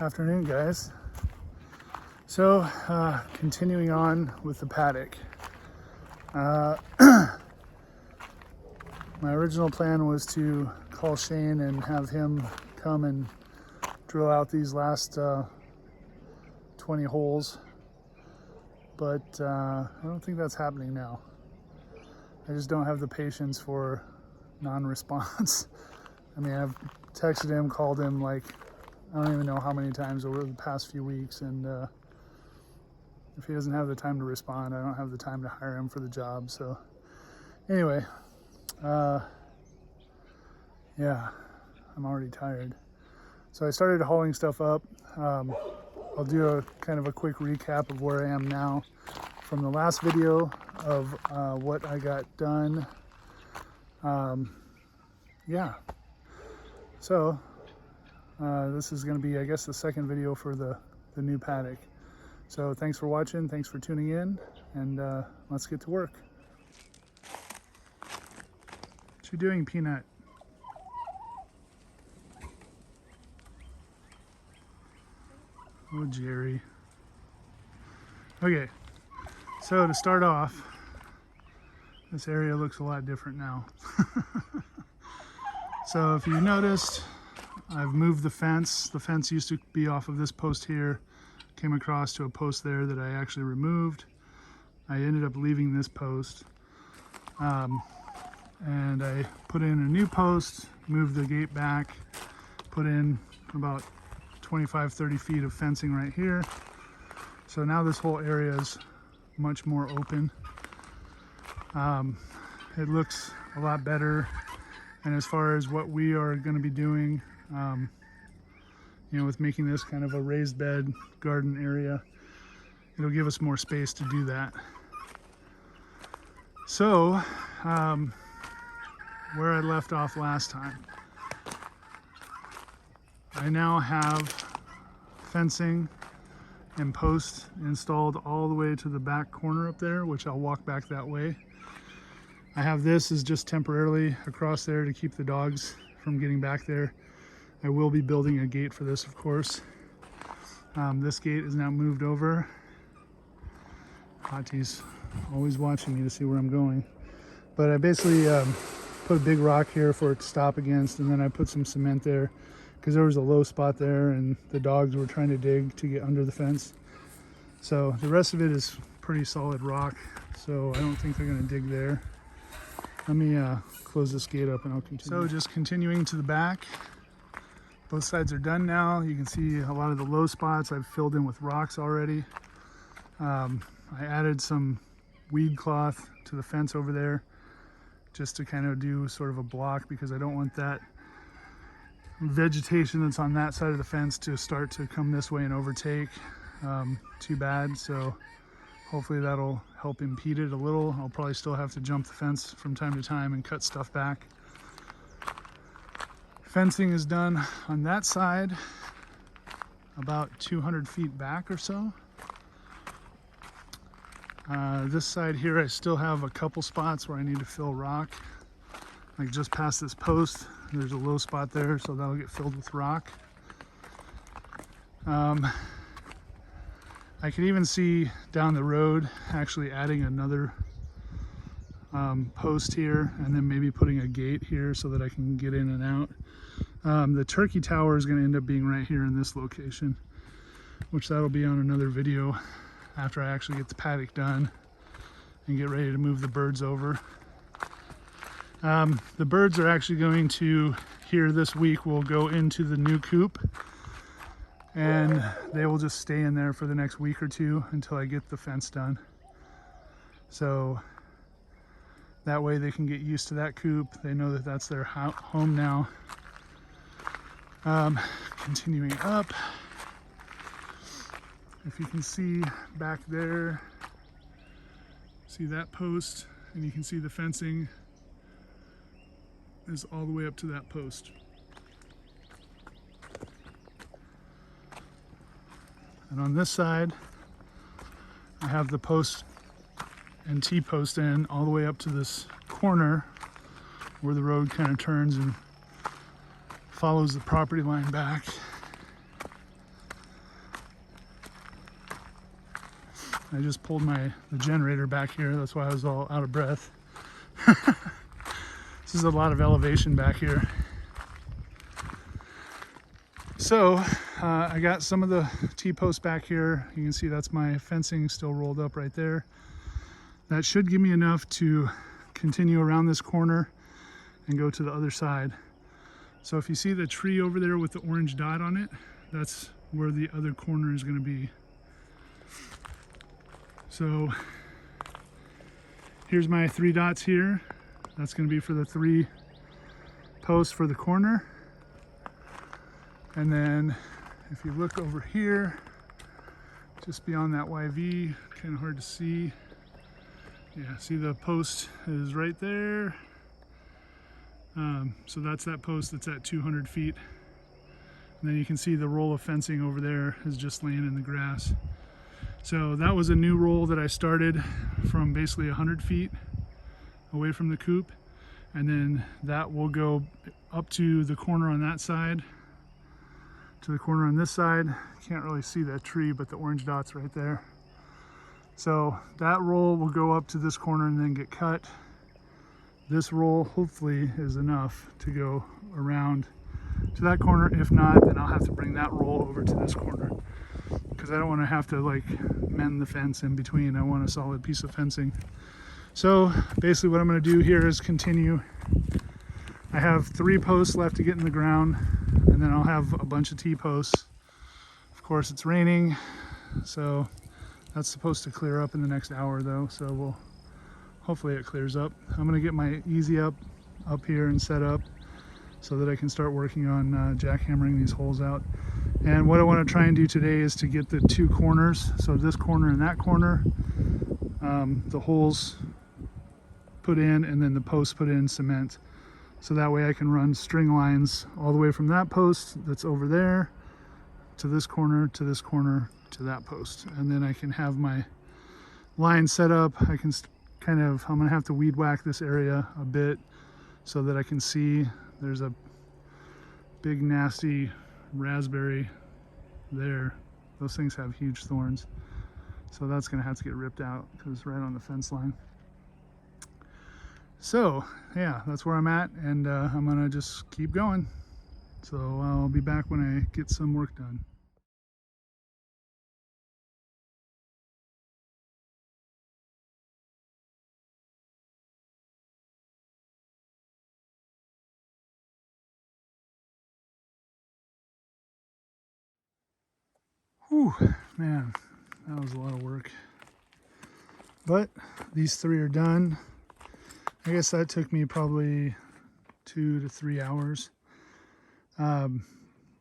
Afternoon, guys. So continuing on with the paddock. My original plan was to call Shane and have him come and drill out these last 20 holes, but I don't think that's happening now. I just don't have the patience for non-response. I mean, I've texted him, called him, like, I don't even know how many times over the past few weeks, and if he doesn't have the time to respond, I don't have the time to hire him for the job. So anyway, yeah, I'm already tired. So I started hauling stuff up. I'll do a kind of a quick recap of where I am now from the last video of what I got done. Yeah, so this is going to be, I guess, the second video for the new paddock. So thanks for watching, thanks for tuning in, and let's get to work. What you doing, Peanut? Oh, Jerry. Okay, so to start off, this area looks a lot different now. So if you noticed, I've moved the fence. The fence used to be off of this post here, came across to a post there that I actually removed. I ended up leaving this post, and I put in a new post, moved the gate back, put in about 25-30 feet of fencing right here. So now this whole area is much more open. It looks a lot better. And as far as what we are going to be doing, you know, with making this kind of a raised bed garden area, it'll give us more space to do that. So, where I left off last time, I now have fencing and posts installed all the way to the back corner up there, which I'll walk back that way. I have this as just temporarily across there to keep the dogs from getting back there. I will be building a gate for this, of course. This gate is now moved over. Hotie's always watching me to see where I'm going. But I basically put a big rock here for it to stop against, and then I put some cement there because there was a low spot there and the dogs were trying to dig to get under the fence. So the rest of it is pretty solid rock, so I don't think they're gonna dig there. Let me close this gate up and I'll continue. So just continuing to the back, both sides are done now. You can see a lot of the low spots I've filled in with rocks already. I added some weed cloth to the fence over there just to kind of do sort of a block, because I don't want that vegetation that's on that side of the fence to start to come this way and overtake too bad. So hopefully that'll help impede it a little. I'll probably still have to jump the fence from time to time and cut stuff back. Fencing is done on that side, about 200 feet back or so. This side here, I still have a couple spots where I need to fill rock. Like just past this post, there's a low spot there, so that'll get filled with rock. I can even see down the road actually adding another post here, and then maybe putting a gate here so that I can get in and out. The turkey tower is going to end up being right here in this location, which that'll be on another video after I actually get the paddock done and get ready to move the birds over. The birds are actually going to, here this week, will go into the new coop, and they will just stay in there for the next week or two until I get the fence done. So that way they can get used to that coop. They know that that's their home now. Continuing up, if you can see back there, see that post, and you can see the fencing is all the way up to that post. And on this side, I have the post and T-post in all the way up to this corner where the road kind of turns and follows the property line back. I just pulled the generator back here. That's why I was all out of breath. This is a lot of elevation back here. So I got some of the T-posts back here. You can see that's my fencing still rolled up right there. That should give me enough to continue around this corner and go to the other side. So if you see the tree over there with the orange dot on it, that's where the other corner is going to be. So here's my 3 dots here. That's going to be for the 3 posts for the corner. And then if you look over here, just beyond that YV, kind of hard to see. Yeah, see the post is right there. So that's that post that's at 200 feet. And then you can see the roll of fencing over there is just laying in the grass. So that was a new roll that I started from basically 100 feet away from the coop. And then that will go up to the corner on that side, to the corner on this side. Can't really see that tree, but the orange dot's right there. So that roll will go up to this corner and then get cut. This roll hopefully is enough to go around to that corner. If not, then I'll have to bring that roll over to this corner, because I don't want to have to like mend the fence in between. I want a solid piece of fencing. So basically what I'm going to do here is continue. I have 3 posts left to get in the ground, and then I'll have a bunch of T-posts. Of course it's raining, so that's supposed to clear up in the next hour though, so hopefully it clears up. I'm going to get my easy up here and set up so that I can start working on jackhammering these holes out. And what I want to try and do today is to get the 2 corners, so this corner and that corner, the holes put in and then the posts put in cement. So that way I can run string lines all the way from that post that's over there to this corner, to this corner, to that post. And then I can have my line set up. I can I'm gonna have to weed whack this area a bit so that I can see. There's a big nasty raspberry there. Those things have huge thorns. So that's gonna have to get ripped out because it's right on the fence line. So yeah, that's where I'm at, and I'm gonna just keep going. So I'll be back when I get some work done. Whew, man, that was a lot of work. But these 3 are done. I guess that took me probably 2 to 3 hours.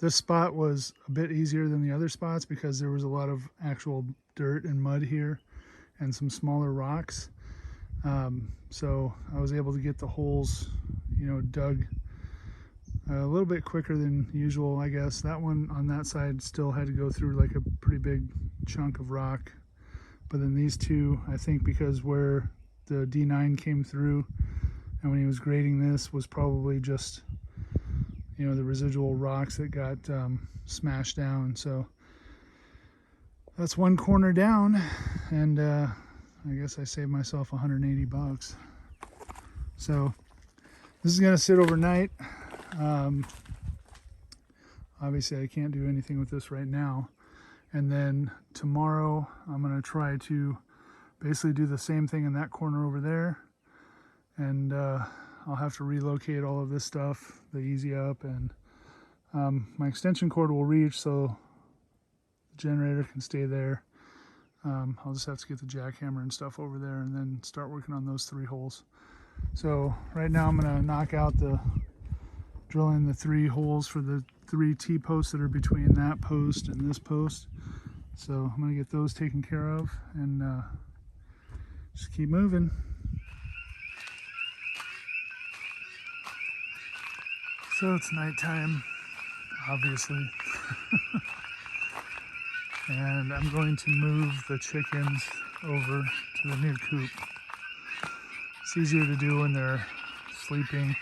This spot was a bit easier than the other spots because there was a lot of actual dirt and mud here and some smaller rocks. So I was able to get the holes, dug a little bit quicker than usual, I guess. That one on that side still had to go through like a pretty big chunk of rock. But then these 2, I think because where the D9 came through and when he was grading this was probably just, the residual rocks that got smashed down. So that's 1 corner down, and I guess I saved myself 180 bucks. So this is gonna sit overnight. Obviously I can't do anything with this right now. And then tomorrow I'm going to try to basically do the same thing in that corner over there. And I'll have to relocate all of this stuff, the easy up, and my extension cord will reach so the generator can stay there. I'll just have to get the jackhammer and stuff over there and then start working on those 3 holes. So right now I'm going to knock out drill in the 3 holes for the 3 T-posts that are between that post and this post. So I'm going to get those taken care of and just keep moving. So it's nighttime, obviously. And I'm going to move the chickens over to the new coop. It's easier to do when they're sleeping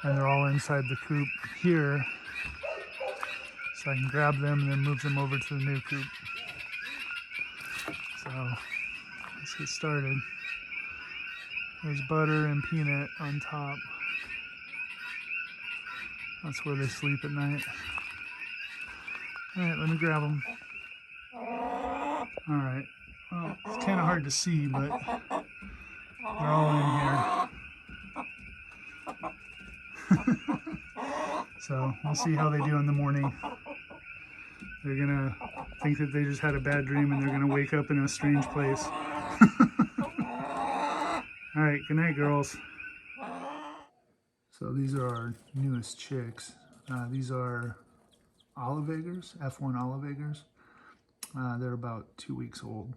and they're all inside the coop here, so I can grab them and then move them over to the new coop. So let's get started. There's butter and peanut on top. That's where they sleep at night. All right, let me grab them. All right. Well, it's kind of hard to see, but they're all in here. So we'll see how they do in the morning. They're gonna think that they just had a bad dream and they're gonna wake up in a strange place. All right, good night, girls. So these are our newest chicks. These are olive eggers, F1 olive eggers. They're about 2 weeks old.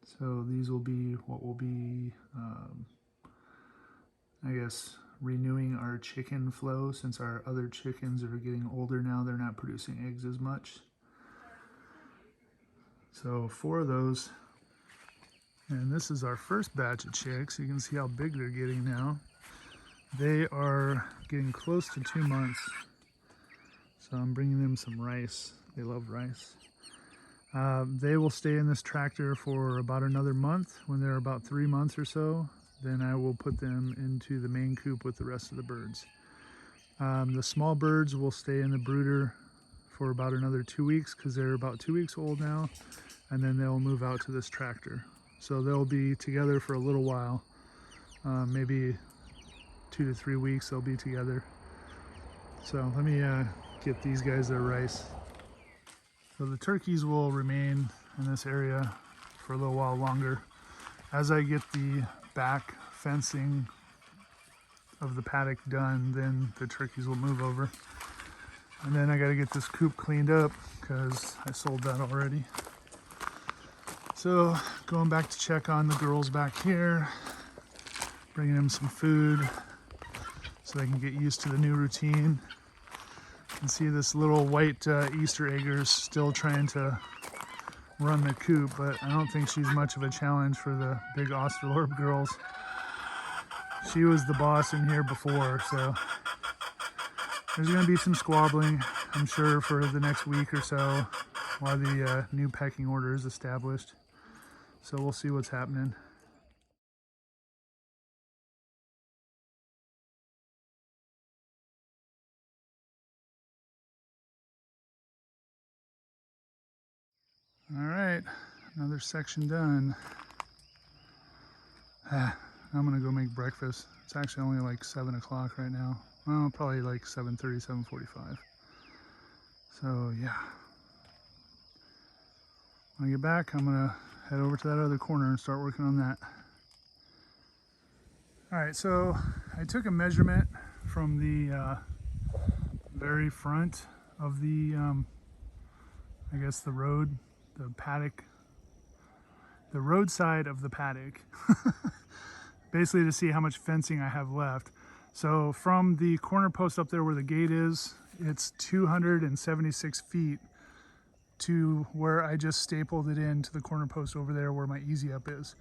So these will be what will be, I guess, renewing our chicken flow, since our other chickens are getting older now. They're not producing eggs as much. So 4 of those. And this is our first batch of chicks. You can see how big they're getting now. They are getting close to 2 months. So I'm bringing them some rice. They love rice. They will stay in this tractor for about another month. When they're about 3 months or so, then I will put them into the main coop with the rest of the birds. The small birds will stay in the brooder for about another 2 weeks because they're about 2 weeks old now, and then they'll move out to this tractor. So they'll be together for a little while, maybe 2 to 3 weeks they'll be together. So let me get these guys their rice. So the turkeys will remain in this area for a little while longer. As I get the back fencing of the paddock done, then the turkeys will move over. And then I got to get this coop cleaned up because I sold that already. So going back to check on the girls back here, bringing them some food so they can get used to the new routine. You can see this little white Easter egger's still trying to run the coop, but I don't think she's much of a challenge for the big Australorp girls. She was the boss in here before, so there's going to be some squabbling, I'm sure, for the next week or so while the new pecking order is established. So we'll see what's happening. All right, another section done. I'm gonna go make breakfast. It's actually only like 7 o'clock right now. Well, probably like 7:30, 7:45. So yeah. When I get back, I'm gonna head over to that other corner and start working on that. All right, so I took a measurement from the very front of the, I guess the road, the paddock, the roadside of the paddock, basically to see how much fencing I have left. So from the corner post up there where the gate is, it's 276 feet to where I just stapled it into the corner post over there where my easy up is.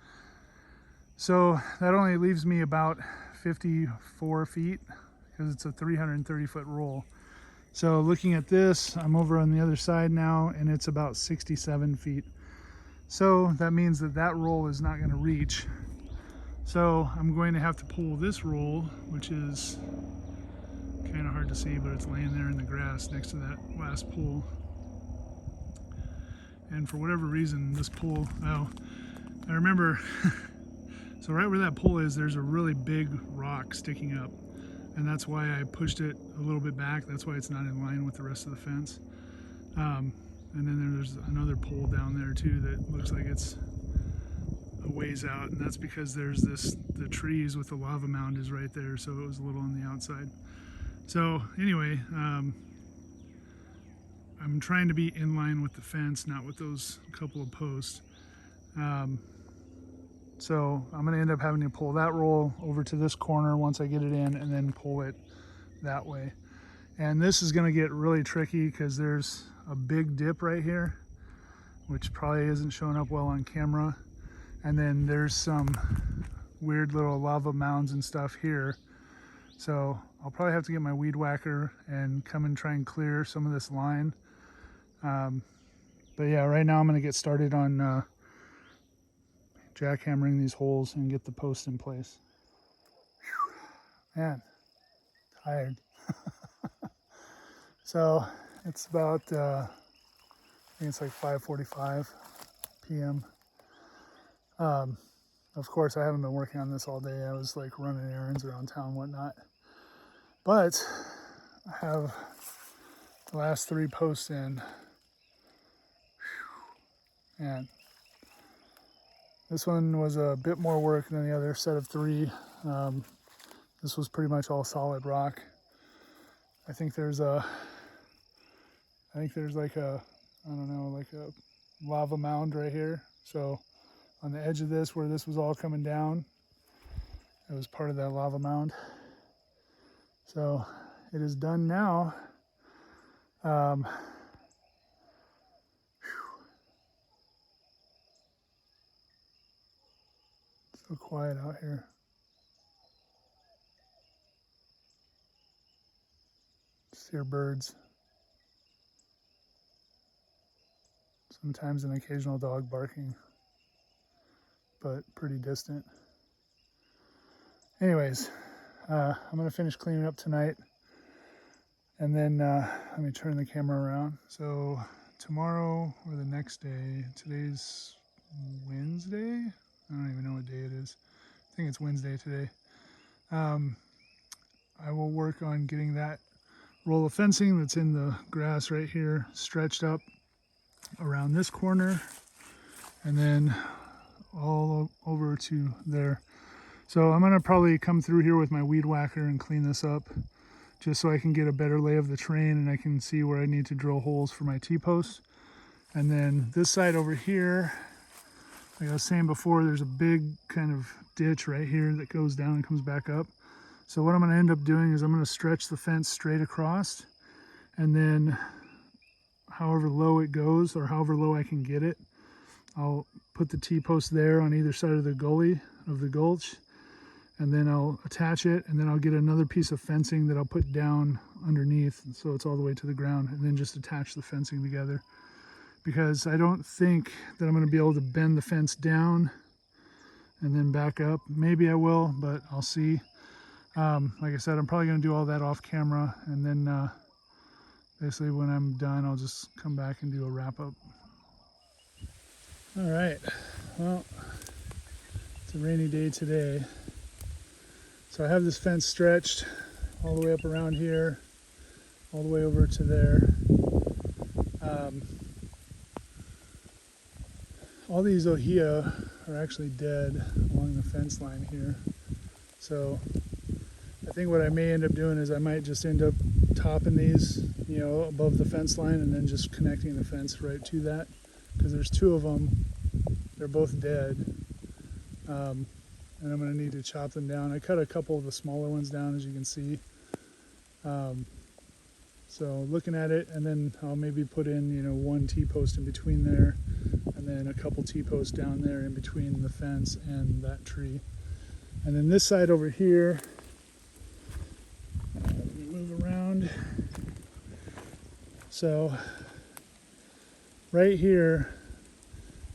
So that only leaves me about 54 feet because it's a 330 foot roll. So looking at this, I'm over on the other side now and it's about 67 feet. So that means that that roll is not going to reach. So I'm going to have to pull this roll, which is kind of hard to see, but it's laying there in the grass next to that last pole. And for whatever reason, this pole, oh, I remember, so right where that pole is, there's a really big rock sticking up. And that's why I pushed it a little bit back. That's why it's not in line with the rest of the fence. And then there's another pole down there too that looks like it's a ways out. And that's because there's the trees with the lava mound is right there. So it was a little on the outside. So anyway, I'm trying to be in line with the fence, not with those couple of posts. So I'm going to end up having to pull that roll over to this corner once I get it in and then pull it that way. And this is going to get really tricky because there's a big dip right here, which probably isn't showing up well on camera. And then there's some weird little lava mounds and stuff here. So I'll probably have to get my weed whacker and come and try and clear some of this line. But But yeah, right now I'm going to get started on jackhammering these holes and get the post in place. Whew. Man, tired. So it's about, I think it's like 5:45 p.m. Of course, I haven't been working on this all day. I was like running errands around town and whatnot. But I have the last 3 posts in. And this one was a bit more work than the other set of 3. This was pretty much all solid rock. I think there's like a, I don't know, like a lava mound right here. So on the edge of this, where this was all coming down, it was part of that lava mound. So it is done now. So quiet out here. Just hear birds. Sometimes an occasional dog barking, but pretty distant. Anyways, I'm gonna finish cleaning up tonight, and then let me turn the camera around. So tomorrow or the next day, today's Wednesday? I don't even know what day it is. I think it's Wednesday today. I will work on getting that roll of fencing that's in the grass right here stretched up around this corner and then all over to there. So I'm gonna probably come through here with my weed whacker and clean this up just so I can get a better lay of the terrain and I can see where I need to drill holes for my T-posts. And then this side over here, like I was saying before, there's a big kind of ditch right here that goes down and comes back up. So what I'm going to end up doing is I'm going to stretch the fence straight across, and then however low it goes or however low I can get it, I'll put the T-post there on either side of the gully of the gulch, and then I'll attach it, and then I'll get another piece of fencing that I'll put down underneath so it's all the way to the ground, and then just attach the fencing together. Because I don't think that I'm going to be able to bend the fence down and then back up. Maybe I will, but I'll see. Like I said, I'm probably going to do all that off camera, and then basically when I'm done, I'll just come back and do a wrap up. All right, well, it's a rainy day today. So I have this fence stretched all the way up around here, all the way over to there. All these ohia are actually dead along the fence line here. So I think what I may end up doing is I might just end up topping these, you know, above the fence line and then just connecting the fence right to that. Because there's 2 of them, they're both dead. And I'm gonna need to chop them down. I cut a couple of the smaller ones down, as you can see. So looking at it, and then I'll maybe put in, you know, 1 T-post in between there, and then a couple T-posts down there in between the fence and that tree. And then this side over here, let me move around. So right here,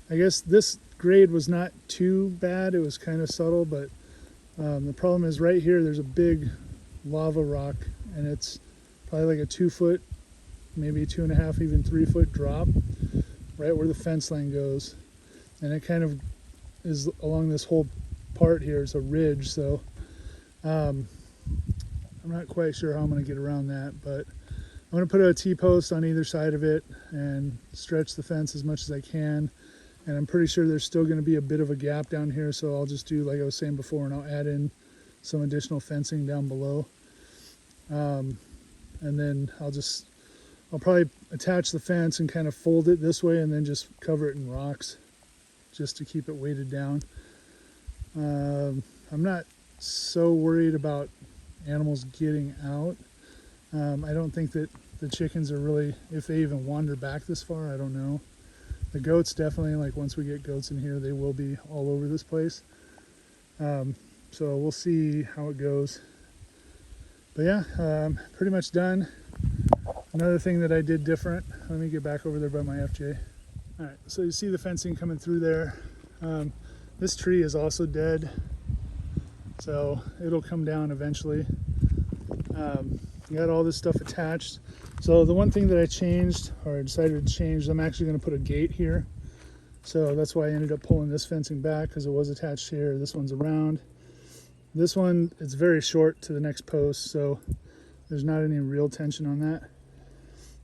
I guess this grade was not too bad. It was kind of subtle, but the problem is right here, there's a big lava rock, and it's probably like a 2 foot, maybe 2.5, even 3 foot drop right where the fence line goes. And it kind of is along this whole part here. It's a ridge, so I'm not quite sure how I'm going to get around that, but I'm going to put a T-post on either side of it and stretch the fence as much as I can. And I'm pretty sure there's still going to be a bit of a gap down here, so I'll just do like I was saying before, and I'll add in some additional fencing down below. And then I'll probably attach the fence and kind of fold it this way and then just cover it in rocks just to keep it weighted down. I'm not so worried about animals getting out. I don't think that the chickens are really, if they even wander back this far, I don't know. The goats definitely, like once we get goats in here, they will be all over this place. So we'll see how it goes. But yeah, pretty much done. Another thing that I did different, let me get back over there by my FJ. All right, so you see the fencing coming through there. This tree is also dead, so it'll come down eventually. Got all this stuff attached. So the one thing that I changed, or I decided to change, I'm actually going to put a gate here. So that's why I ended up pulling this fencing back, because it was attached here. This one's around. This one, it's very short to the next post, so there's not any real tension on that.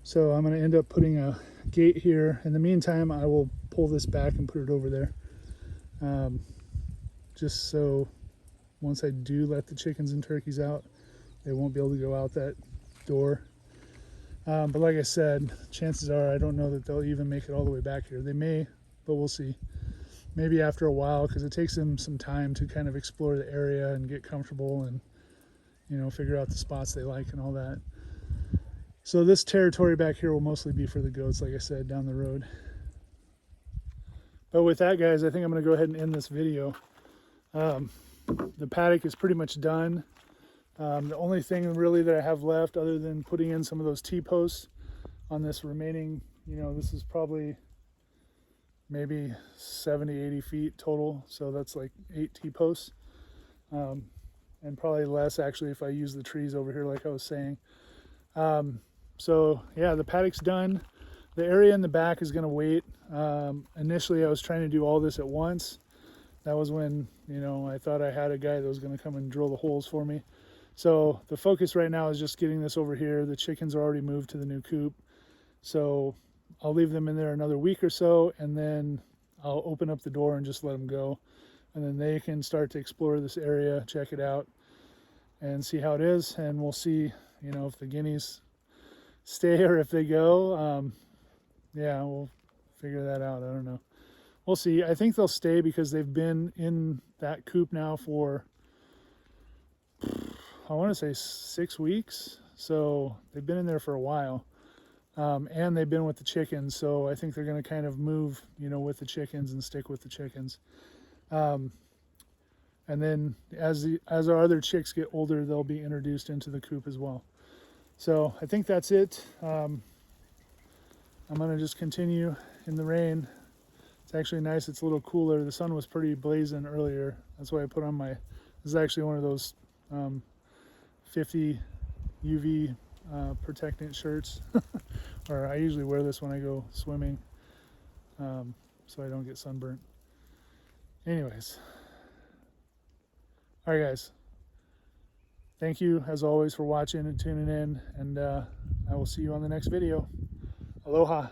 So I'm going to end up putting a gate here. In the meantime, I will pull this back and put it over there. Just so once I do let the chickens and turkeys out, they won't be able to go out that door. But like I said, chances are I don't know that they'll even make it all the way back here. They may, but we'll see. Maybe after a while, because it takes them some time to kind of explore the area and get comfortable and, you know, figure out the spots they like and all that. So this territory back here will mostly be for the goats, like I said, down the road. But with that, guys, I think I'm going to go ahead and end this video. The paddock is pretty much done. The only thing really that I have left, other than putting in some of those T-posts on this remaining, you know, this is probably maybe 70, 80 feet total. So that's like 8 T-posts. And probably less actually if I use the trees over here like I was saying. So yeah, the paddock's done. The area in the back is going to wait. Initially I was trying to do all this at once. That was when, you know, I thought I had a guy that was going to come and drill the holes for me. So the focus right now is just getting this over here. The chickens are already moved to the new coop. So I'll leave them in there another week or so, and then I'll open up the door and just let them go. And then they can start to explore this area, check it out, and see how it is. And we'll see, you know, if the guineas stay or if they go. Yeah, we'll figure that out. I don't know. We'll see. I think they'll stay because they've been in that coop now for, I want to say 6 weeks. So they've been in there for a while. And they've been with the chickens. So I think they're going to kind of move, you know, with the chickens and stick with the chickens. And then as our other chicks get older, they'll be introduced into the coop as well. So I think that's it. I'm going to just continue in the rain. It's actually nice. It's a little cooler. The sun was pretty blazing earlier. That's why I put on my, this is actually one of those 50 UV protectant shirts. Or I usually wear this when I go swimming, so I don't get sunburnt. Anyways. All right, guys. Thank you, as always, for watching and tuning in. And I will see you on the next video. Aloha.